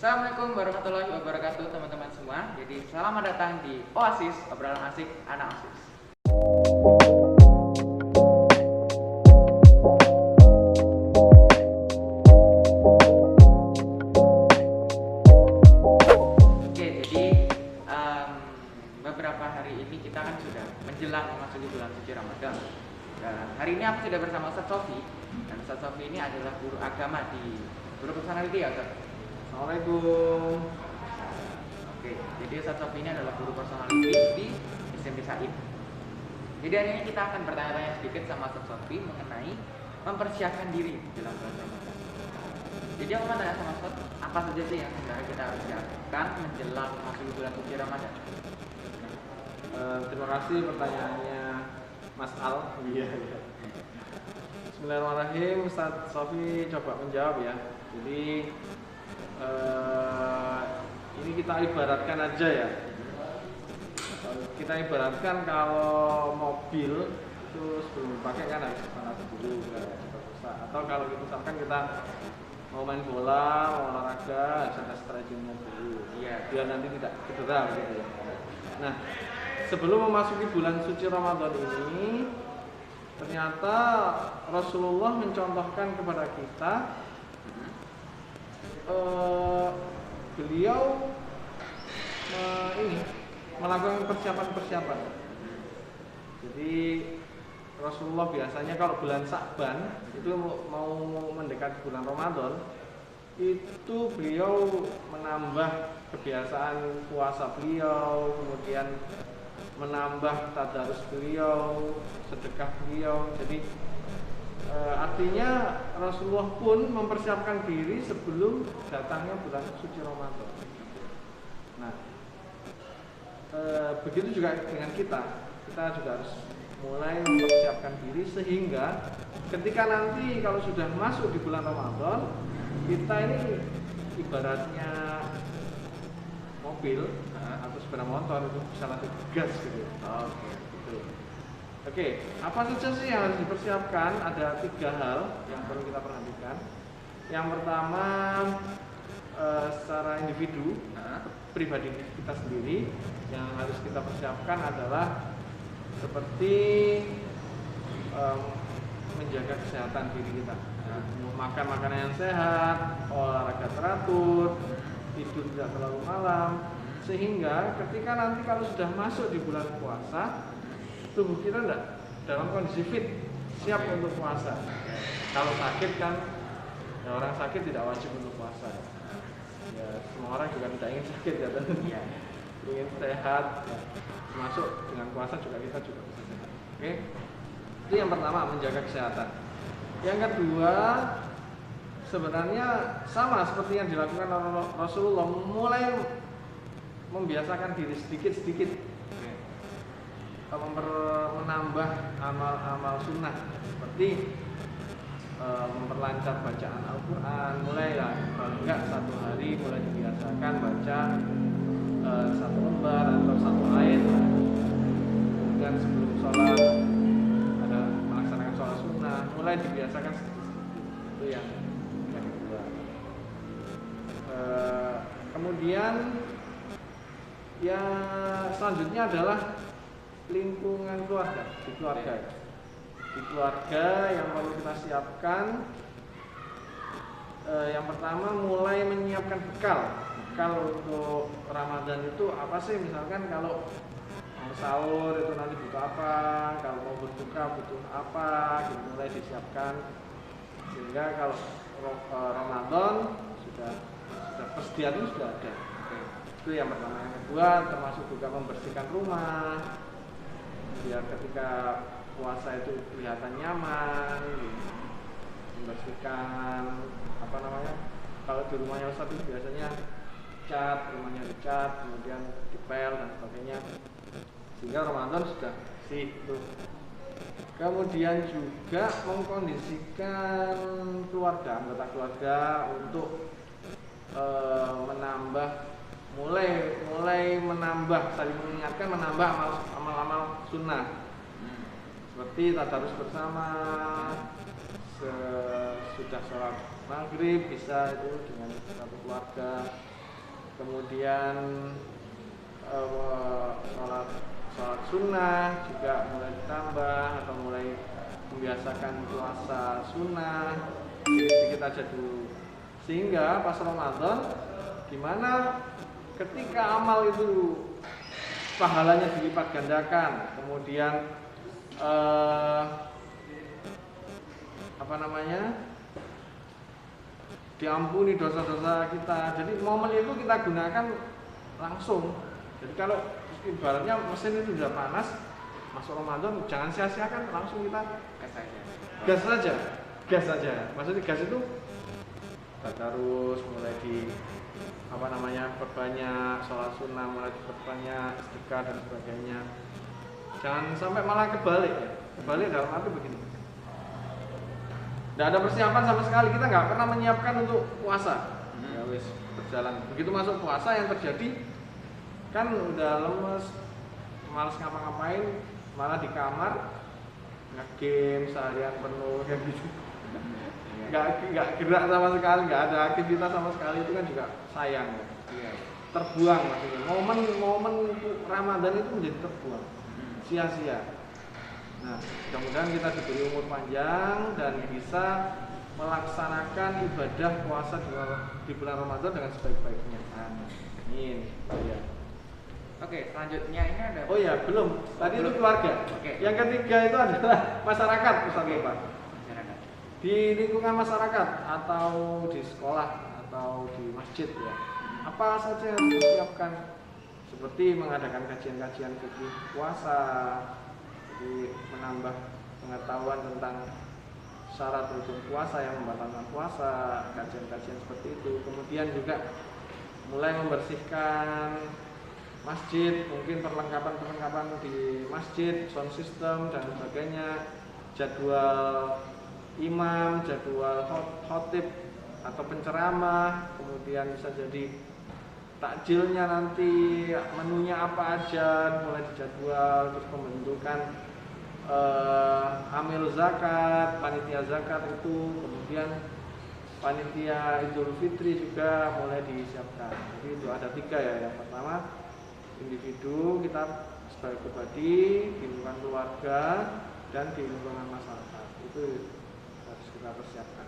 Assalamualaikum warahmatullahi wabarakatuh teman-teman semua. Jadi selamat datang di Oasis, obrolan asik anak OSIS. Oke, jadi beberapa hari ini kita kan sudah menjelang memasuki bulan suci Ramadan. Dan hari ini aku sudah bersama Ustaz Sofi. Dan Ustaz Sofi ini adalah guru agama di guru personality ya, Ustaz? Assalamualaikum. Oke, jadi Ustaz Sofi ini adalah guru personality di SMP Said. Jadi hari ini kita akan bertanya-tanya sedikit sama Ustaz Sofi mengenai mempersiapkan diri jelang bulan Ramadan. Jadi aku mau tanya sama Ustaz, apa saja sih yang sebenarnya kita harus siapkan menjelang masuk bulan suci Ramadan? Terima kasih pertanyaannya Mas Al. Iya. Bismillahirrahmanirrahim. Ustaz Sofi coba menjawab ya. Jadi ini kita ibaratkan aja ya. Kita ibaratkan kalau mobil itu sebelum dipakai kan harus panas dulu atau kalau misalkan kita mau main bola, mau olahraga, harus ada stretchingnya dulu. Iya, biar nanti tidak cedera gitu ya. Nah, sebelum memasuki bulan suci Ramadan ini, ternyata Rasulullah mencontohkan kepada kita beliau melakukan persiapan-persiapan. Jadi Rasulullah biasanya kalau bulan Sya'ban itu mau mendekati bulan Ramadan, itu beliau menambah kebiasaan puasa beliau, kemudian menambah tadarus beliau, sedekah beliau. Jadi artinya Rasulullah pun mempersiapkan diri sebelum datangnya bulan suci Ramadan. Nah, begitu juga dengan kita juga harus mulai mempersiapkan diri sehingga ketika nanti kalau sudah masuk di bulan Ramadan, kita ini ibaratnya mobil atau sepeda motor itu bisa langsung gas gitu. Oke, gitu. Oke, apa saja sih yang harus dipersiapkan? Ada 3 hal yang perlu kita perhatikan. Yang pertama, secara individu, pribadi kita sendiri yang harus kita persiapkan adalah seperti menjaga kesehatan diri kita. Makan makanan yang sehat, olahraga teratur, tidur tidak terlalu malam, sehingga ketika nanti kalau sudah masuk di bulan puasa, tubuh kita enggak dalam kondisi fit, siap untuk puasa. Kalau sakit kan, ya orang sakit tidak wajib untuk puasa. Ya, semua orang juga tidak ingin sakit ya, tentunya. Ingin sehat, ya. Masuk dengan puasa juga kita juga bisa sehat. Oke, itu yang pertama, menjaga kesehatan. Yang kedua, sebenarnya sama seperti yang dilakukan Rasulullah, mulai membiasakan diri sedikit-sedikit. Menambah amal-amal sunnah seperti memperlancar bacaan Al-Quran, mulai lah kalau enggak 1 hari mulai dibiasakan baca 1 lembar atau 1 ayat, dan sebelum sholat ada melaksanakan sholat sunnah, mulai dibiasakan sedikit-sedikit. Itu yang kedua. Kemudian yang selanjutnya adalah lingkungan keluarga. Di keluarga yang perlu kita siapkan, yang pertama mulai menyiapkan bekal untuk Ramadan itu apa sih? Misalkan kalau mau sahur itu nanti butuh apa, kalau mau berbuka butuh apa, gitu, mulai disiapkan sehingga kalau Ramadan sudah persediaan sudah ada. Itu yang pertama. Yang kedua termasuk juga membersihkan rumah biar ketika puasa itu kelihatan nyaman, gitu. Membersihkan kalau di rumahnya Ustaz itu biasanya rumahnya dicat, kemudian dipel dan sebagainya, sehingga Ramadan sudah bersih itu. Kemudian juga mengkondisikan anggota keluarga untuk mulai menambah, saling mengingatkan, menambah amal-amal sunnah seperti tadarus bersama, sudah sholat maghrib bisa itu dengan satu keluarga, kemudian sholat sunnah juga mulai ditambah atau mulai membiasakan puasa sunnah sedikit aja dulu, sehingga pas Ramadan gimana ketika amal itu pahalanya dilipat gandakan, kemudian diampuni dosa-dosa kita. Jadi momen itu kita gunakan langsung. Jadi kalau ibaratnya mesin itu sudah panas, masuk Ramadan jangan sia-siakan, langsung kita gas saja. Maksudnya gas itu terus mulai perbanyak sholat sunnah, mulai perbanyak sedekah dan sebagainya. Jangan sampai malah kebalik ya. Kebalik dalam arti begini. Tidak ada persiapan sama sekali, kita nggak pernah menyiapkan untuk puasa. Ya wis berjalan. Begitu masuk puasa yang terjadi kan udah lemes, malas ngapa-ngapain, malah di kamar nge-game seharian penuh kayak gitu. Nggak gerak sama sekali, nggak ada aktivitas sama sekali, itu kan juga sayang ya. Terbuang maksudnya. Momen Ramadan itu menjadi terbuang, sia-sia. Nah, mudah-mudahan kita diberi umur panjang dan bisa melaksanakan ibadah puasa di bulan Ramadan dengan sebaik-baiknya. Amin. Ya. Oke, selanjutnya ini ada. Oh ya, belum. Tadi itu keluarga. Oke. Yang ketiga itu adalah masyarakat, Ustaz Bapak. Masyarakat. Di lingkungan masyarakat atau di sekolah atau di masjid ya. Apa saja yang harus disiapkan? Seperti mengadakan kajian-kajian fikih puasa, jadi menambah pengetahuan tentang syarat rukun puasa yang membatalkan puasa, kajian-kajian seperti itu. Kemudian juga mulai membersihkan masjid, mungkin perlengkapan di masjid, sound system dan sebagainya, jadwal imam, jadwal khotib atau penceramah, kemudian bisa jadi takjilnya nanti menunya apa aja, mulai dijadwal, terus pembentukan amil zakat, panitia zakat itu, kemudian panitia Idul Fitri juga mulai disiapkan. Jadi itu ada 3 ya. Yang pertama individu kita sebagai pribadi, di lingkungan keluarga dan di lingkungan masyarakat, itu harus kita persiapkan.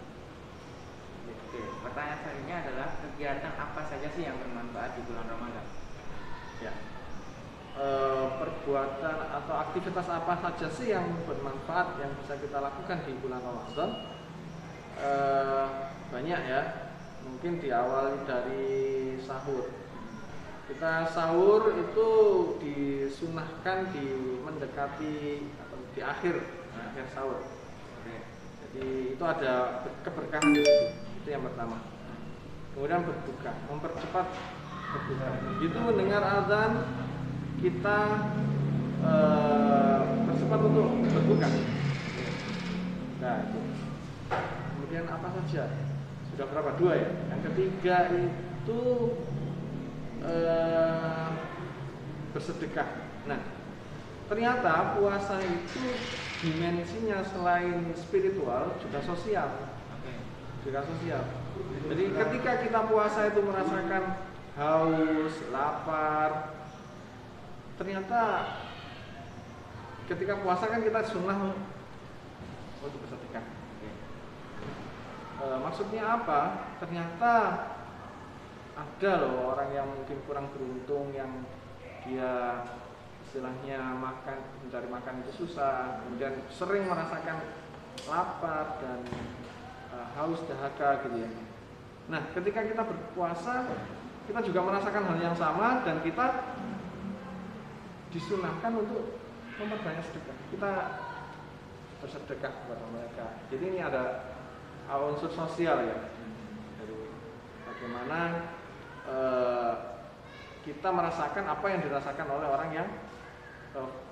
Oke, pertanyaan selanjutnya adalah kegiatan apa saja sih yang bermanfaat di bulan Ramadan? Ya, perbuatan atau aktivitas apa saja sih yang bermanfaat yang bisa kita lakukan di bulan Ramadan? Banyak ya. Mungkin diawali dari sahur. Kita sahur itu disunahkan mendekati atau di akhir sahur. Jadi itu ada keberkahan di situ. Itu yang pertama. Kemudian berbuka, mempercepat berbuka. Begitu mendengar azan kita bercepat untuk berbuka. Nah itu. Kemudian apa saja? Sudah berapa? 2 ya. Yang ketiga itu bersedekah. Nah, ternyata puasa itu dimensinya selain spiritual juga sosial. Juga sosial. Jadi ketika kita puasa itu merasakan haus, lapar, ternyata ketika puasa kan kita sunnah untuk bersedekah. Maksudnya apa? Ternyata ada loh orang yang mungkin kurang beruntung, yang dia istilahnya mencari makan itu susah, kemudian sering merasakan lapar dan haus dahaga gitu ya. Nah, ketika kita berpuasa, kita juga merasakan hal yang sama dan kita disunahkan untuk memperbanyak sedekah. Kita bersedekah kepada mereka. Jadi ini ada unsur sosial ya. Jadi bagaimana kita merasakan apa yang dirasakan oleh orang yang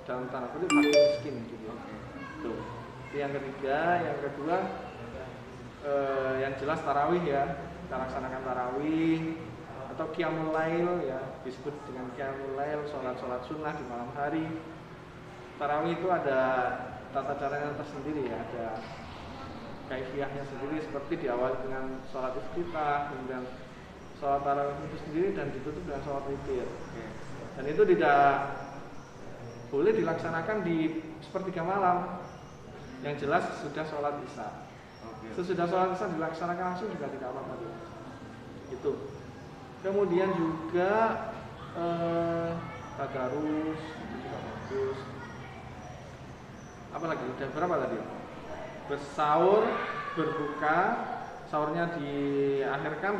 dalam tanda kutip makin miskin gitu. Tuh. Itu yang ketiga, yang kedua yang jelas tarawih ya. Kita laksanakan tarawih atau qiyamul lail ya, disebut dengan qiyamul lail, sholat sunnah di malam hari. Tarawih itu ada tata caranya tersendiri ya, ada kaifiahnya sendiri, seperti diawali dengan sholat iftitah, kemudian sholat tarawih itu sendiri dan ditutup dengan sholat witir. Oke. Dan itu tidak boleh dilaksanakan di sepertiga malam. Yang jelas sudah sholat isya. Oke. Sesudah sholat isya dilaksanakan langsung juga tidak apa-apa. Itu. Kemudian juga tadarus itu juga bagus. Apa lagi? Udah berapa tadi? Bersahur, berbuka, sahurnya diakhirkan,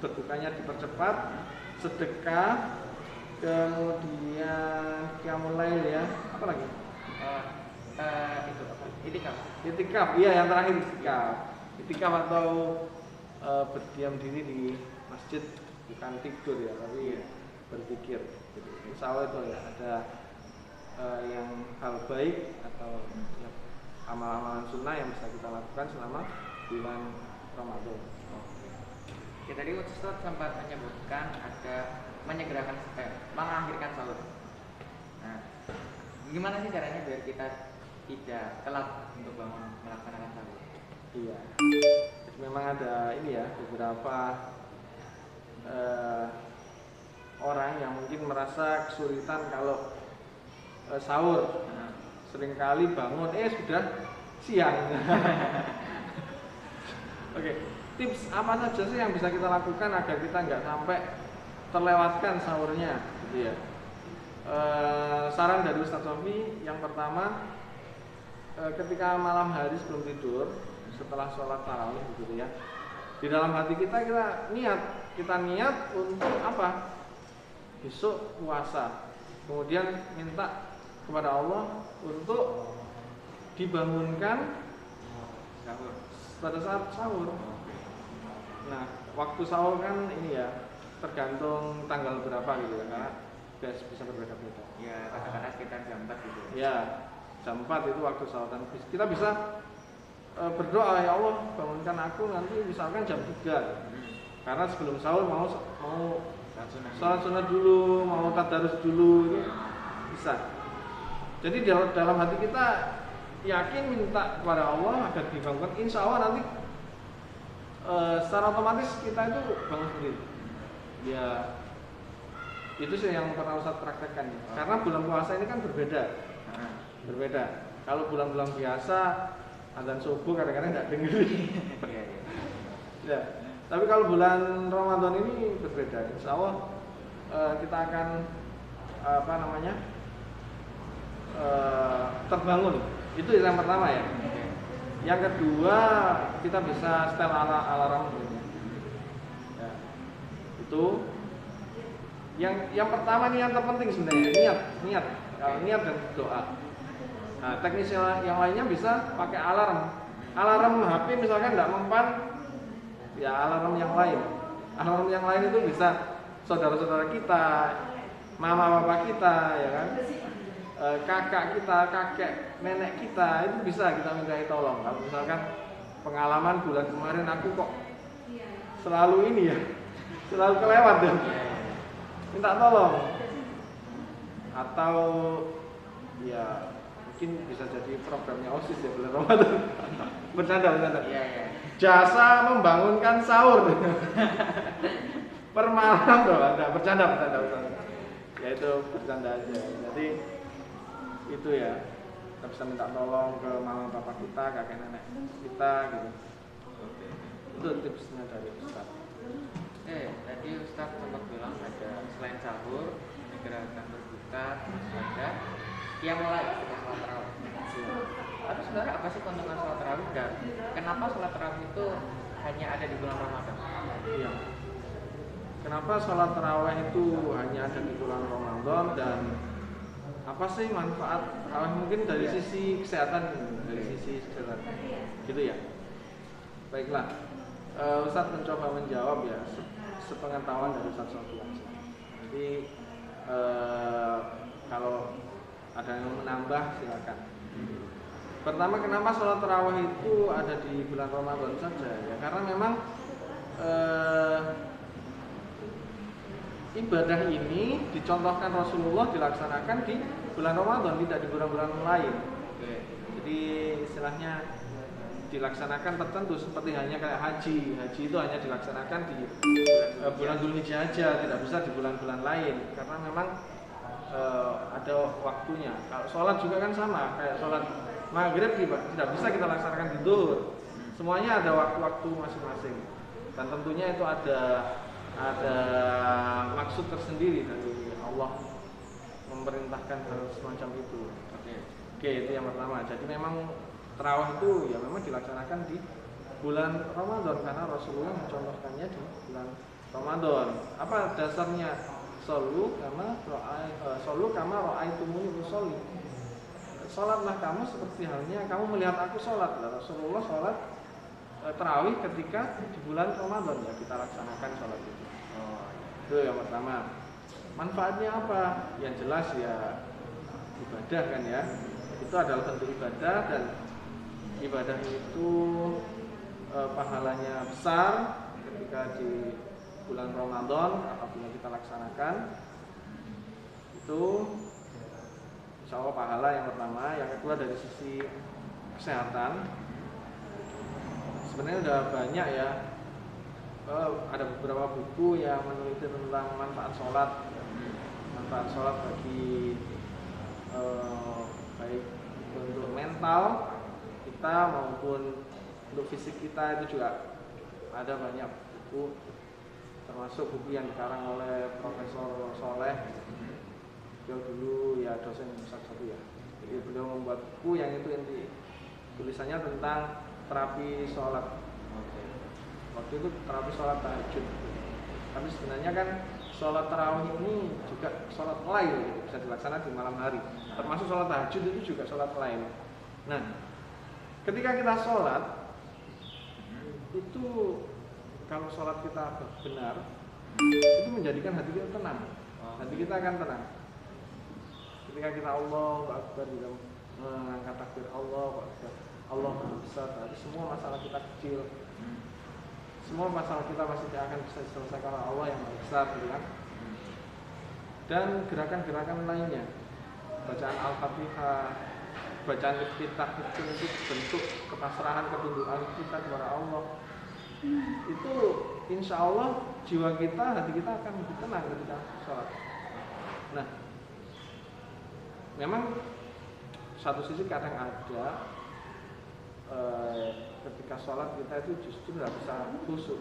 berbukanya dipercepat, sedekah, kemudian qiyamul lail ya. Apa lagi? Itu apa? Itikaf. Itikaf, iya yang terakhir itikaf. Itikaf atau berdiam diri di masjid, bukan tidur ya, tapi berpikir. Jadi, insya Allah itu ya ada yang hal baik atau ya, amalan-amalan sunnah yang bisa kita lakukan selama bulan Ramadan. Ya, tadi Ustaz sempat menyebutkan ada menyegerakan mengakhirkan sahur. Nah, gimana sih caranya biar kita tidak telat untuk bangun melaksanakan sahur? Iya. Jadi memang ada ini ya beberapa orang yang mungkin merasa kesulitan kalau sahur. Seringkali bangun sudah siang. Oke, tips apa saja sih yang bisa kita lakukan agar kita nggak sampai terlewatkan sahurnya, gitu ya? Saran dari Ustadz Sofi yang pertama, ketika malam hari sebelum tidur, setelah sholat tarawih, gitu ya, di dalam hati kita niat untuk apa? Besok puasa, kemudian minta kepada Allah untuk dibangunkan Sahur. pada saat sahur. Nah, waktu sahur kan ini ya tergantung tanggal berapa gitu ya, karena bisa berbeda-beda. Ya, katakanlah sekitar jam 4 gitu. Ya, jam 4 itu waktu sahur dan kita bisa berdoa, ya Allah bangunkan aku nanti misalkan jam 3. Karena sebelum sahur mau sholat sunat dulu, mau tadarus dulu, itu bisa. Jadi dalam hati kita yakin minta kepada Allah agar dibangunkan, insya Allah nanti secara otomatis kita itu bangun sendiri. Ya itu sih yang pernah Ustadz praktekkan. Karena bulan puasa ini kan berbeda. Kalau bulan-bulan biasa azan subuh kadang-kadang nggak dengar. Ya. Tapi kalau bulan Ramadan ini berbeda. Insya Allah kita akan terbangun. Itu yang pertama ya. Yang kedua, kita bisa setel alarm gitu. Ya. Itu yang pertama nih yang terpenting sebenarnya, niat. Kalau niat dan doa. Nah, teknis yang lainnya bisa pakai alarm. Alarm HP misalkan nggak mempan, ya alarm yang lain. Alarm yang lain itu bisa saudara-saudara kita, mama bapak kita, ya kan, kakak kita, kakek nenek kita, itu bisa kita minta tolong. Kalau misalkan pengalaman bulan kemarin aku kok selalu ini ya, selalu kelewat ya, minta tolong. Atau ya mungkin bisa jadi programnya OSIS ya bulan Ramadan. Bercanda. Iya. Jasa membangunkan sahur. Per malam loh, ada bercanda. Ya itu bercanda aja. Jadi itu ya, kita bisa minta tolong ke mama bapak kita, kakek nenek kita gitu. Itu tipsnya dari Ustaz. Tadi Ustaz sempat bilang ada selain sahur, gerakan berbuka, ada yang mulai kita sholat tarawih. Tapi sebenarnya apa sih keuntungan sholat tarawih dan kenapa sholat tarawih itu hanya ada di bulan Ramadan? Iya. Kenapa sholat tarawih itu hanya ada di bulan Ramadan dan apa sih manfaat tarawih mungkin dari sisi kesehatan, gitu ya. Baiklah, Ustadz mencoba menjawab ya sepengetahuan dari Ustadz Sofi. Jadi kalau ada yang menambah silakan. Pertama, kenapa sholat tarawih itu ada di bulan Ramadan saja? Ya karena memang ibadah ini dicontohkan Rasulullah dilaksanakan di bulan Ramadan, tidak di bulan-bulan lain. Jadi istilahnya dilaksanakan tertentu seperti hanya kayak haji. Haji itu hanya dilaksanakan di bulan Dzulhijjah aja, tidak bisa di bulan-bulan lain karena memang ada waktunya. Kalau sholat juga kan sama, kayak sholat maghrib tidak bisa kita laksanakan di zuhur. Semuanya ada waktu-waktu masing-masing. Dan tentunya itu ada maksud tersendiri dari Allah memerintahkan hal semacam itu. Oke, itu yang pertama. Jadi memang tarawih itu ya memang dilaksanakan di bulan Ramadan karena Rasulullah mencontohkannya di bulan Ramadan. Apa dasarnya? Solu kama ra'aitumuni usolli. Salatlah kamu seperti halnya kamu melihat aku salat. Rasulullah salat tarawih ketika di bulan Ramadan ya kita laksanakan salat itu. Itu yang pertama. Manfaatnya apa? Yang jelas ya ibadah kan ya. Itu adalah bentuk ibadah dan ibadah itu pahalanya besar ketika di bulan Ramadan apabila kita laksanakan itu insya Allah pahala yang pertama. Yang kedua dari sisi kesehatan sebenarnya udah banyak ya, ada beberapa buku yang meneliti tentang manfaat sholat bagi baik untuk mental kita maupun untuk fisik kita. Itu juga ada banyak buku, termasuk buku yang dikarang oleh Profesor Soleh. Beliau dulu ya dosen satu ya. Jadi beliau membuat buku yang itu tulisannya tentang terapi sholat. Waktu itu terapi sholat tahajud. Tapi sebenarnya kan sholat tarawih ini juga sholat lain gitu. Bisa dilaksanakan di malam hari. Termasuk sholat tahajud itu juga sholat lain. Nah, ketika kita sholat itu kalau sholat kita benar itu menjadikan hati kita tenang. Hati kita akan tenang. Ketika kita Allahu Akbar kita mengangkat takbir Allahu Akbar, Allah Maha Besar, dari semua masalah kita kecil, semua masalah kita pasti akan bisa diselesaikan oleh Allah yang Maha Besar, kan? Dan gerakan-gerakan lainnya, bacaan Al-Fatihah, bacaan iftitah itu bentuk kepasrahan, ketundukan kita kepada Allah. Itu insya Allah jiwa kita, hati kita akan lebih tenang ketika sholat. Nah, memang satu sisi kadang ada ketika sholat kita itu justru nggak bisa khusyuk.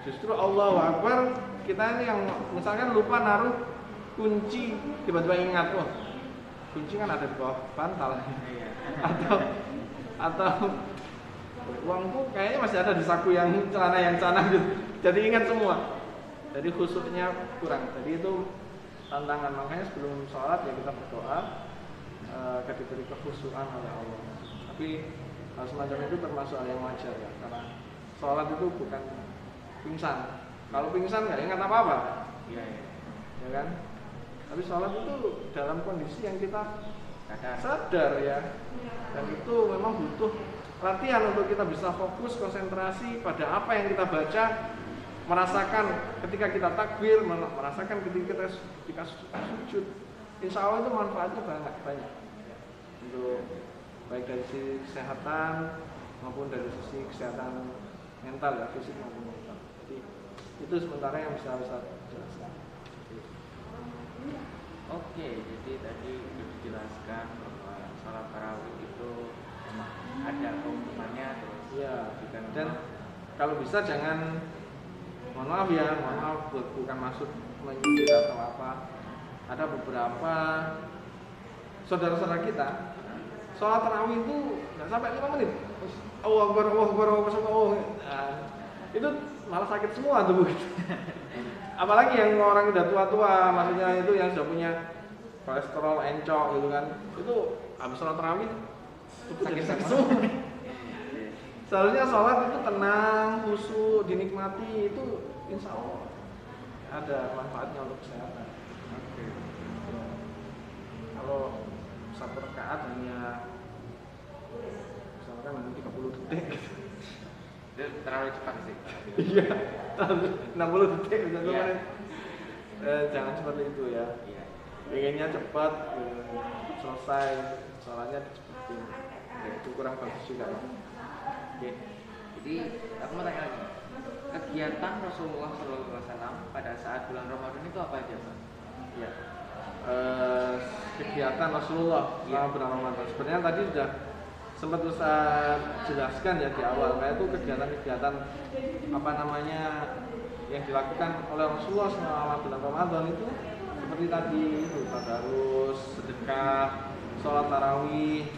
Justru Allahu Akbar kita ini yang misalkan lupa naruh kunci, tiba-tiba ingat, wah kunci kan ada di bawah bantal, atau uangku kayaknya masih ada di saku yang celana yang sana gitu. Jadi ingat semua. Jadi khusyuknya kurang. Jadi itu tantangan, makanya sebelum sholat ya kita berdoa agar diberi kekhusyukan oleh Allah. Tapi hal semacam itu termasuk hal yang wajar ya, karena sholat itu bukan pingsan. Kalau pingsan nggak ingat apa-apa, ya kan? Tapi sholat itu dalam kondisi yang kita sadar ya, dan itu memang butuh latihan untuk kita bisa fokus, konsentrasi pada apa yang kita baca, merasakan ketika kita takbir, merasakan ketika sujud. Insya Allah itu manfaatnya banyak untuk baik dari sisi kesehatan maupun dari sisi kesehatan mental ya, fisik maupun mental. Jadi itu sementara yang bisa jelaskan. Oke, jadi tadi dijelaskan bahwa salat tarawih itu memang ada keuntungannya terus. Iya. Dan kalau bisa jangan, mohon maaf bukan maksud menyindir atau apa. Ada beberapa saudara-saudara kita sholat tarawih itu nggak sampai 5 menit. Allah Akbar. Itu malah sakit semua tubuh. Apalagi yang orang udah tua-tua, maksudnya itu yang sudah punya kolesterol encok gitu kan, itu habis sholat tarawih sakit semua. Seharusnya sholat itu tenang, khusyuk, dinikmati, itu insya Allah ada manfaatnya untuk kesehatan. Kalau satu rakaat hanya misalkan 30 detik Itu terlalu cepat sih. iya, 60 detik Iya. Jangan seperti itu ya. Iya. Pengennya cepat selesai, sholatnya dicepetin. itu kurang bagus juga. Oke. Jadi aku mau tanya lagi. Kegiatan Rasulullah SAW pada saat bulan Ramadan itu apa aja, Pak? Ya. Kegiatan Rasulullah selama bulan Ramadan. Sebenarnya tadi sudah sempat Ustaz jelaskan ya di awal, kayak itu kegiatan-kegiatan apa namanya yang dilakukan oleh Rasulullah selama bulan Ramadan itu seperti tadi itu tadarus, sedekah, sholat tarawih,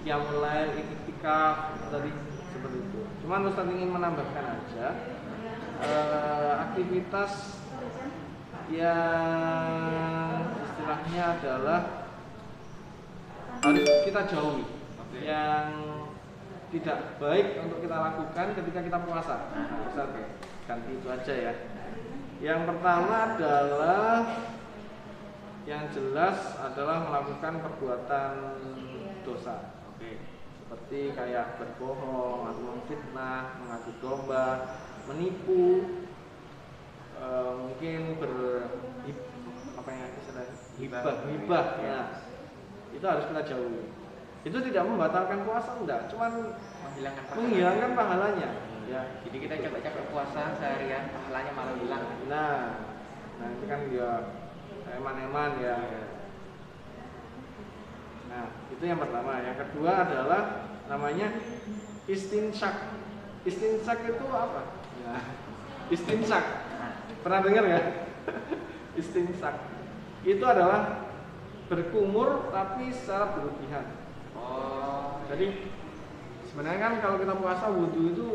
qiyamul lail, iktikaf tadi seperti itu. Cuman Ustaz ingin menambahkan aja aktivitas yang istilahnya adalah harus kita jauhi, yang tidak baik untuk kita lakukan ketika kita puasa. Nah, Ustaz ganti itu aja ya. Yang pertama adalah yang jelas adalah melakukan perbuatan dosa. Seperti kayak berbohong, atau memfitnah, mengadu domba, menipu, mungkin apa yang hibah, ya. Itu harus kita jauhi. Itu tidak membatalkan puasa, enggak, cuman menghilangkan pahalanya. Ya, jadi kita coba capek puasa seharian, pahalanya malah hilang. Nah itu kan dia eman-eman ya. Nah, itu yang pertama. Yang kedua adalah namanya istinsyak. Istinsyak itu apa? Ya, istinsyak. Pernah dengar ya? Istinsyak. Itu adalah berkumur tapi secara berlebihan. Oh, jadi sebenarnya kan kalau kita puasa wudhu itu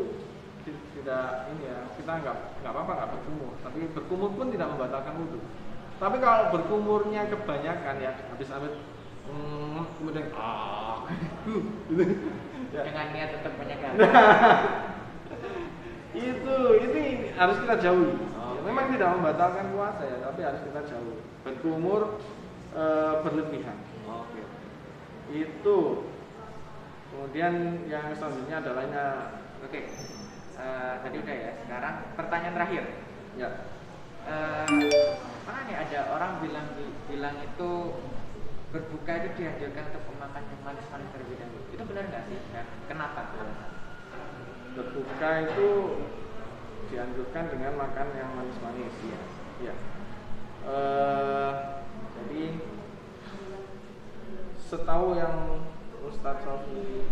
tidak ini ya, kita nggak apa-apa nggak berkumur, tapi berkumur pun tidak membatalkan wudhu. Tapi kalau berkumurnya kebanyakan ya habis-habis kemudian gitu ya. Dengan niat tetap menyegar. Ini harus kita jauhi. Oh, memang tidak membatalkan puasa ya, tapi harus kita jauhi. Berkumur berlebihan. Oke. Itu. Kemudian yang selanjutnya adalah tadi udah ya. Sekarang pertanyaan terakhir. Ya. Mana nih ada orang bilang itu berbuka itu dianjurkan untuk memakan yang manis-manis terlebih dahulu. Itu benar nggak sih? Dan kenapa? Berbuka itu dianjurkan dengan makan yang manis-manis. Ya. Jadi setahu yang Ustadz Sofi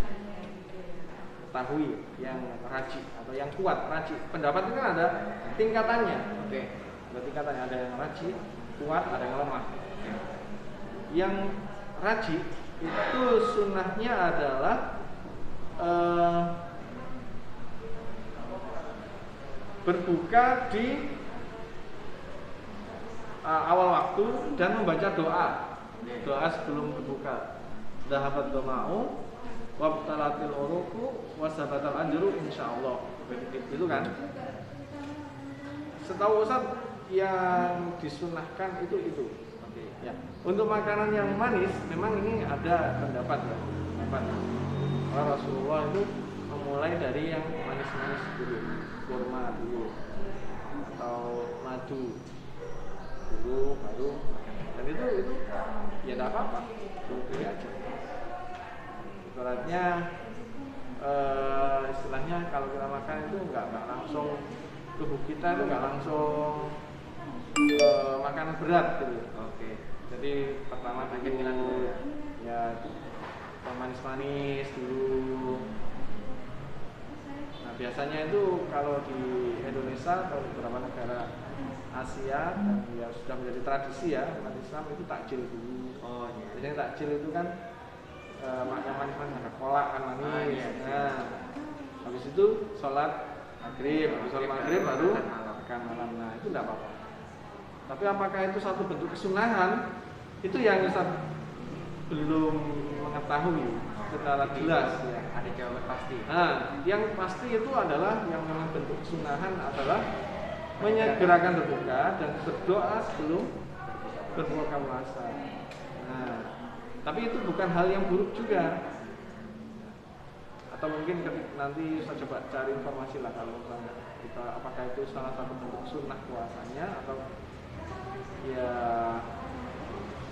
ketahui, yang rajih atau yang kuat rajih, pendapat itu kan ada tingkatannya. Oke. Ada tingkatannya, ada yang rajih, kuat, ada yang lemah. Yang rajih itu sunnahnya adalah berbuka di awal waktu dan membaca doa sebelum berbuka. Dhahabat doma'u wabtalatil uruku wasabatal ajru insyaallah. Itu kan. Setahu Ustaz yang disunahkan itu. Ya. Untuk makanan yang manis memang ini ada pendapat ya. Kalau Rasulullah itu memulai dari yang manis-manis dulu, kurma dulu atau madu dulu baru, dan itu ya tidak apa-apa, boleh aja. Ibaratnya istilahnya kalau kita makan itu nggak langsung, tubuh kita itu nggak langsung makan berat gitu. Oke. Jadi pertama dulu ya manis-manis dulu. Nah biasanya itu kalau di Indonesia atau beberapa negara Asia dan ya sudah menjadi tradisi ya umat Islam itu takjil dulu. Oh iya. Biasanya takjil itu kan yang manis-manis, ada kolak kan manis. Iya. Nah habis itu sholat maghrib, baru makan malam. Nah itu tidak apa-apa. Tapi apakah itu satu bentuk kesunahan? Itu yang Ustaz belum mengetahui secara jelas ya. Ada jawaban pasti. Nah, yang pasti itu adalah yang memang bentuk kesunahan adalah menyegerakan berbuka dan berdoa sebelum berbuka puasa. Nah, tapi itu bukan hal yang buruk juga. Atau mungkin nanti saya coba cari informasi lah kalau misalnya kita apakah itu salah satu bentuk sunnah puasanya atau ya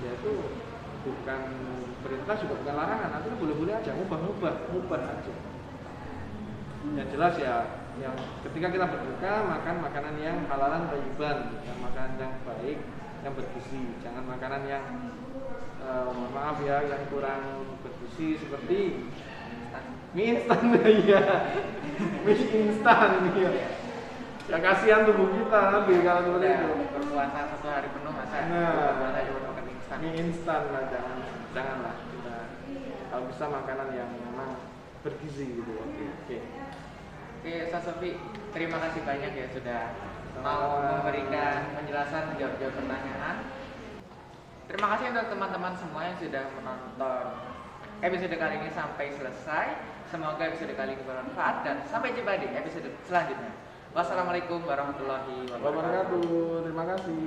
itu bukan perintah juga bukan larangan, artinya boleh-boleh aja, mubah aja. Yang jelas ya, yang ketika kita berbuka makan makanan yang halalan thayyiban, yang makanan yang baik, yang bergizi, jangan makanan yang maaf ya, yang kurang bergizi seperti mie instan ya, mie instan ya. Ya kasihan tubuh kita kalau seperti itu. Berpuasa 1 hari penuh masa berpuasa cuma makan instan. Mie instan lah, janganlah kita. Kalau bisa makanan yang memang bergizi gitu. Oke, Ustaz Sofi, terima kasih banyak ya sudah mau memberikan penjelasan, menjawab pertanyaan. Terima kasih untuk teman-teman semua yang sudah menonton episode kali ini sampai selesai. Semoga episode kali ini bermanfaat dan sampai jumpa di episode selanjutnya. Wassalamualaikum warahmatullahi wabarakatuh. Terima kasih.